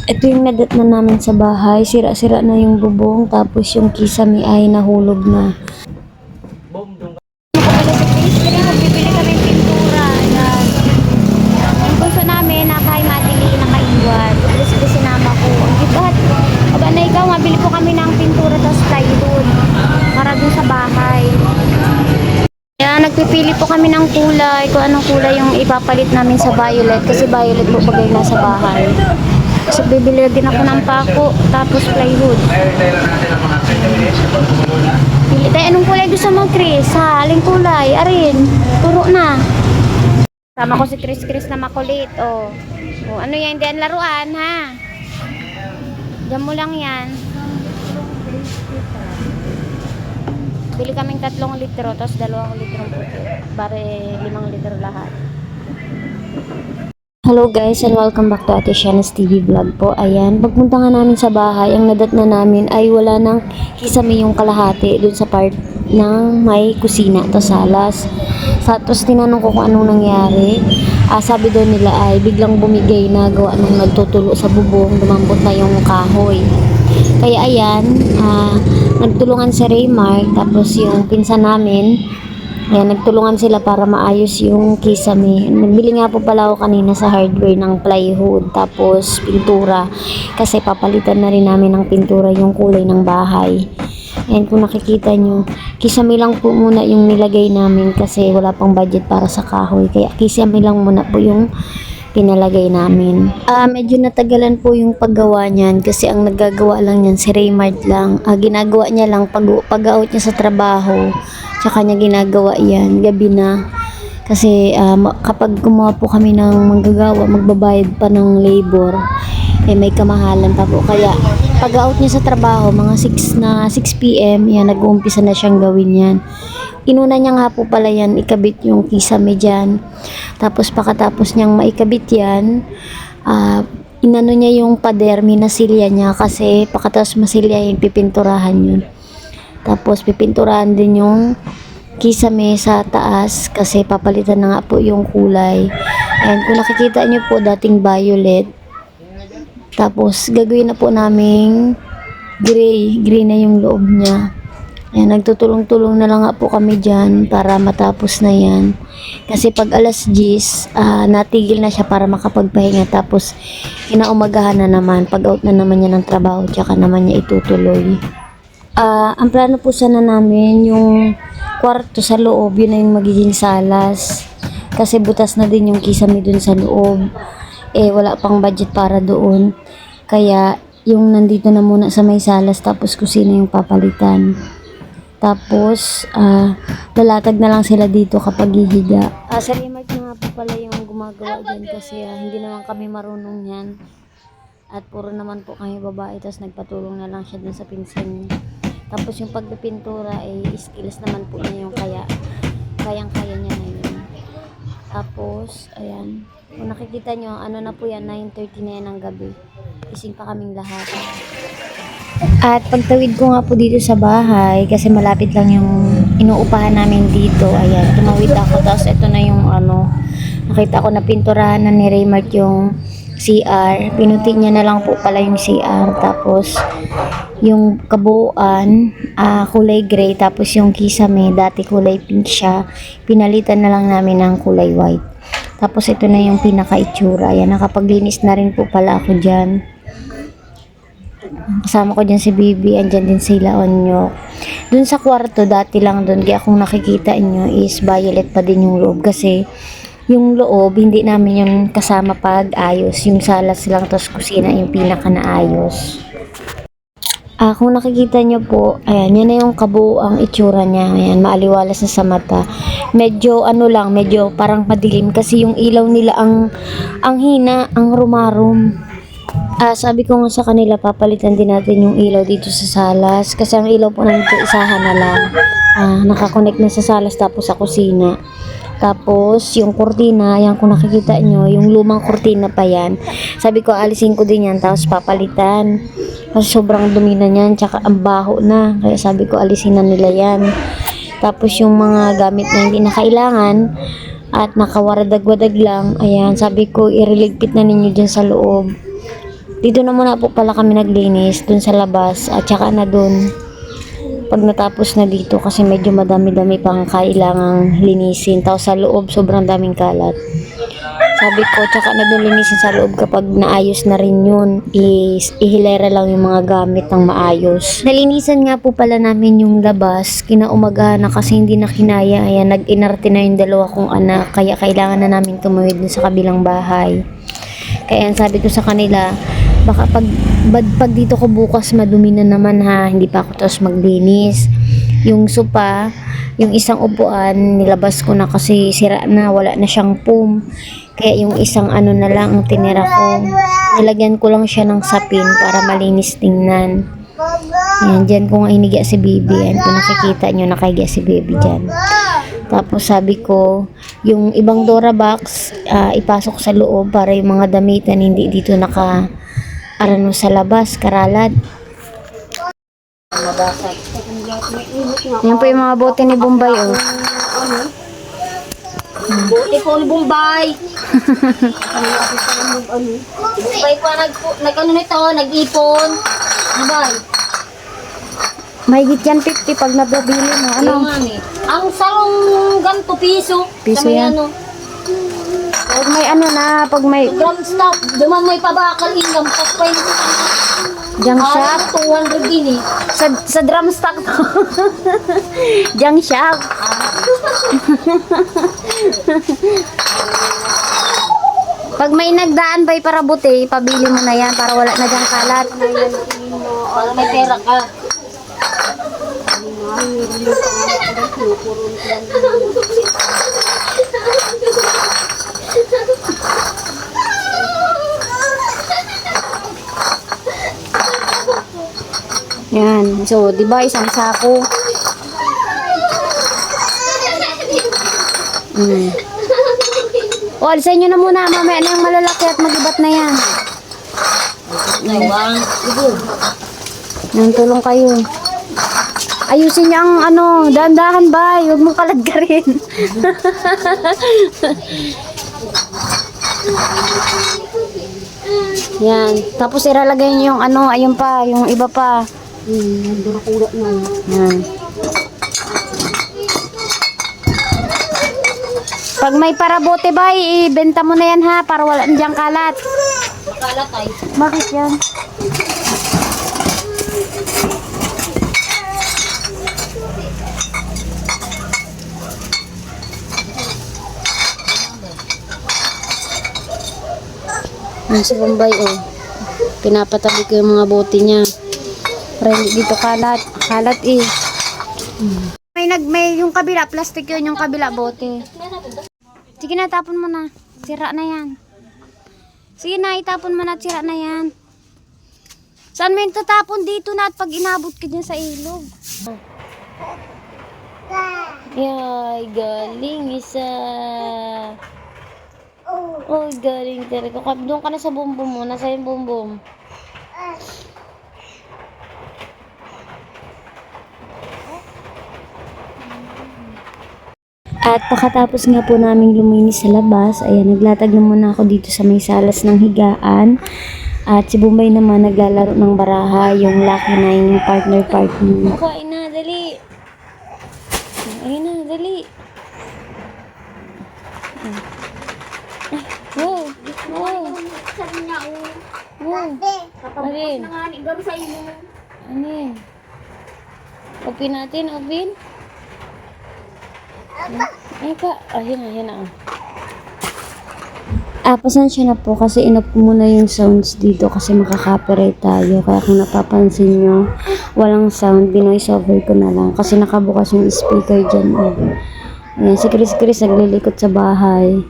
Ito yung nadat na namin sa bahay. Sira-sira na yung bubong. Tapos yung kisame ay nahulog na. Bibili kami pintura. Ayan. Yung gusto namin, nakay matili, nakaiwan. Kasi sinama ko. Ang gibat. Aba na ikaw, mabili po kami ng pintura tapos plywood. Para dun sa bahay. Kaya nagpipili po kami ng kulay. Kung anong kulay yung ipapalit namin sa violet. Kasi violet po bagay na sa bahay. So, bibili din ako ng pako, tapos plywood. Pili tayo, anong kulay gusto mo, Chris? Ha, aling kulay? Arin, turo na. Sama ko si Chris na makulit, oh. Oh, ano yan, hindi yan laruan, ha? Diyan mo lang yan. Bili kaming 3 litro, tapos 2 litro puti. Bare 5 litro lahat. Hello guys and welcome back to Ate Shana's TV vlog po. Ayan, pagpunta nga namin sa bahay, ang nadat na namin ay wala nang kisame yung kalahati dun sa part ng may kusina to salas. Tapos tinanong ko kung anong nangyari. Sabi doon nila ay biglang bumigay na gawa nung nagtutulo sa bubong, lumambot na yung kahoy. Kaya ayan, nagtulungan si Raymark tapos yung pinsan namin. Ayan, nagtulungan sila para maayos yung kisame. Nagbili nga po pala ako kanina sa hardware ng plywood tapos pintura. Kasi papalitan na rin namin ng pintura yung kulay ng bahay. Ayan, kung nakikita nyo, kisame lang po muna yung nilagay namin kasi wala pang budget para sa kahoy. Kaya kisame lang muna po yung pinalagay namin. Medyo natagalan po yung paggawa niyan kasi ang naggagawa lang niyan si Raymart lang. Ginagawa niya lang pag-out niya sa trabaho. Tsaka niya ginagawa yan, gabi na. Kasi kapag gumawa po kami ng manggagawa, magbabayad pa ng labor, may kamahalan pa po. Kaya pag-out niya sa trabaho, mga 6 p.m, yan, nag-uumpisa na siyang gawin yan. Inuna niya nga po pala yan, ikabit yung kisame dyan. Tapos pagkatapos niyang maikabit yan, inano niya yung pader, minasilya niya kasi pagkatapos masilya yung pipinturahan yun. Tapos pipinturahan din yung kisame sa taas kasi papalitan na nga po yung kulay. And kung nakikita niyo po dating violet. Tapos gagawin na po naming gray na yung loob niya. Ayan, nagtutulong-tulong na lang nga po kami dyan para matapos na yan. Kasi pag alas 10, natigil na siya para makapagpahinga. Tapos kinaumagahan na naman, pag out na naman niya ng trabaho, tsaka naman niya itutuloy. Ang plano po sana namin yung kwarto sa loob, yun na yung magiging salas. Kasi butas na din yung kisame dun sa loob. Wala pang budget para doon. Kaya yung nandito na muna sa may salas tapos kusina yung papalitan. Tapos lalatag na lang sila dito kapag hihiga. Sa remark na nga po pala yung gumagawa dyan kasi hindi naman kami marunong yan. At puro naman po kami babae tapos nagpatulong na lang siya dun sa pinsan niya. Tapos yung pagpipintura ay skills naman po niya yung kayang-kaya niya na yun. Tapos, ayan. Kung nakikita nyo, ano na po yan, 9:30 na yan ng gabi. Gising pa kaming lahat. At pagtawid ko nga po dito sa bahay, kasi malapit lang yung inuupahan namin dito. Ayan, tumawid ako. Tapos ito na yung nakita ko na pinturahan na ni Raymart yung CR. Pinuti niya na lang po pala yung CR. Tapos, yung kabuuan, kulay gray. Tapos yung kisame, dati kulay pink siya. Pinalitan na lang namin ng kulay white. Tapos ito na yung pinaka-itsura. Ayan, nakapaglinis na rin po pala ako dyan. Kasama ko dyan si Bibi. Andyan din sila Onyok. Dun sa kwarto, dati lang dun. Kaya kung nakikita nyo is violet pa din yung loob. Kasi yung loob, hindi namin yun kasama pag ayos. Yung salas lang, tapos kusina yung pinaka-naayos. Kung nakikita nyo po, ayan, yan na yung kabuuang itsura niya. Ayan, maaliwalas na sa mata. Medyo medyo parang madilim kasi yung ilaw nila ang hina, ang rumarum. Sabi ko nga sa kanila, papalitan din natin yung ilaw dito sa salas. Kasi ang ilaw po namin ito, isahan na lang. Nakakonect na sa salas tapos sa kusina. Tapos, yung kurtina, yan kung nakikita nyo, yung lumang kurtina pa yan. Sabi ko, alisin ko din yan, tapos papalitan. Kasi sobrang dumi na yan, tsaka ang baho na. Kaya sabi ko, alisin na nila yan. Tapos, yung mga gamit na hindi na kailangan, at nakawaradag-wadag lang, ayan, sabi ko, iriligpit na ninyo dyan sa loob. Dito na muna po pala kami naglinis dun sa labas at saka na dun pag natapos na dito kasi medyo madami-dami pang kailangang linisin. Tapos sa loob sobrang daming kalat. Sabi ko, tsaka na dun linisin sa loob kapag naayos na rin yun. Ihilera lang yung mga gamit ng maayos. Nalinisan nga po pala namin yung labas. Kinaumagahan na kasi hindi na kinaya. Ayan, nag-inarte na yung dalawa kong anak. Kaya kailangan na namin tumuwid dun sa kabilang bahay. Kaya sabi ko sa kanila, baka pag dito ko bukas madumi na naman ha, hindi pa ako tapos maglinis. Yung sopa, yung isang upuan, nilabas ko na kasi sira na, wala na siyang foam. Kaya yung isang ano na lang ang tinira ko. Nilagyan ko lang siya ng sapin para malinis tingnan. Yan, dyan ko nga hiniga si Baby. Yan, kung nakikita nyo, nakahiga si Baby dyan. Tapos sabi ko, yung ibang Dora box, ipasok sa loob para yung mga damitan hindi dito arano sa labas, karalat. Yan po yung mga bote ni Bombay, oh. Bote po ni Bombay. Bombay pa nag-ano nito, nag-ipon. Bombay. Mahigit yan 50 pag nababili mo. Ano? Ang sarong ganto piso. Piso yan. Pag may ano na, pag may Drum stop. Duman may pabakal ingam. Pagpay junk shop. 200 din eh. Sa drum stock to. Junk shop. Pag may nagdaan ba'y para buti, pabili mo na yan para wala na dyang kalat. Para may pera ka. Yan. So, di ba isang sako? O, alisin nyo na muna. Mamaya na yung malalaki at magibat na yan. Yan, tulong kayo. Ayusin niya ang ano, dahan-dahan ba? Huwag mong kaladgarin. Yan. Tapos ilalagay niyo yung ano, ayun pa, yung iba pa. Yan. Pag may parabote ba, ibenta mo na yan ha, para wala na dyang kalat. Makalat ay. Bakit yan? Yan si Bombay, oh. Pinapatabi ko yung mga bote niya. Para hindi dito kalat. Kalat eh. May yung kabila, plastic yun, yung kabila bote. Sige na, tapon mo na. Sira na yan. Sige na, itapon mo na at sira na yan. Saan mo yung tatapon dito na at pag inabot ka dyan sa ilog? Yay, galing isa. Oh, galing talaga. Doon ka na sa bumbum mo. Nasa yung bumbum. At pagkatapos nga po namin luminis sa labas, ayan, naglatag na muna ako dito sa may salas ng higaan. At si Bombay naman naglalaro ng baraha, yung Lucky 9, yung partner. Kain na, dali. Ayun na, dali. Wow, wow. Sabi niya, Wow. kapag Alin? na nga ni garo sa imo. Ano yan? Open natin, open. Ay ka, ayun na. Pasensya na po kasi inop ko muna yung sounds dito kasi makaka-copyright tayo. Kaya kung napapansin nyo, walang sound, binoise over ko na lang kasi nakabukas yung speaker dyan. Ayan, si Chris naglilikot sa bahay.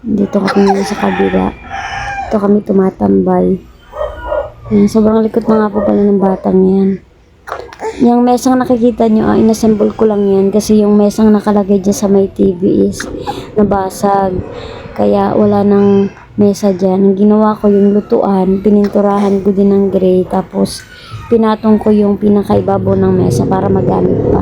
Dito kami sa kabila. Dito kami tumatambay. Ayan, sobrang likot na nga po pala ng batang yan. Yung mesang nakikita nyo, inassemble ko lang yan kasi yung mesang nakalagay dyan sa may TV is nabasag. Kaya wala nang mesa dyan. Ang ginawa ko yung lutuan, pininturahan ko din ng gray, tapos pinatong ko yung pinakaibabaw ng mesa para magamit pa.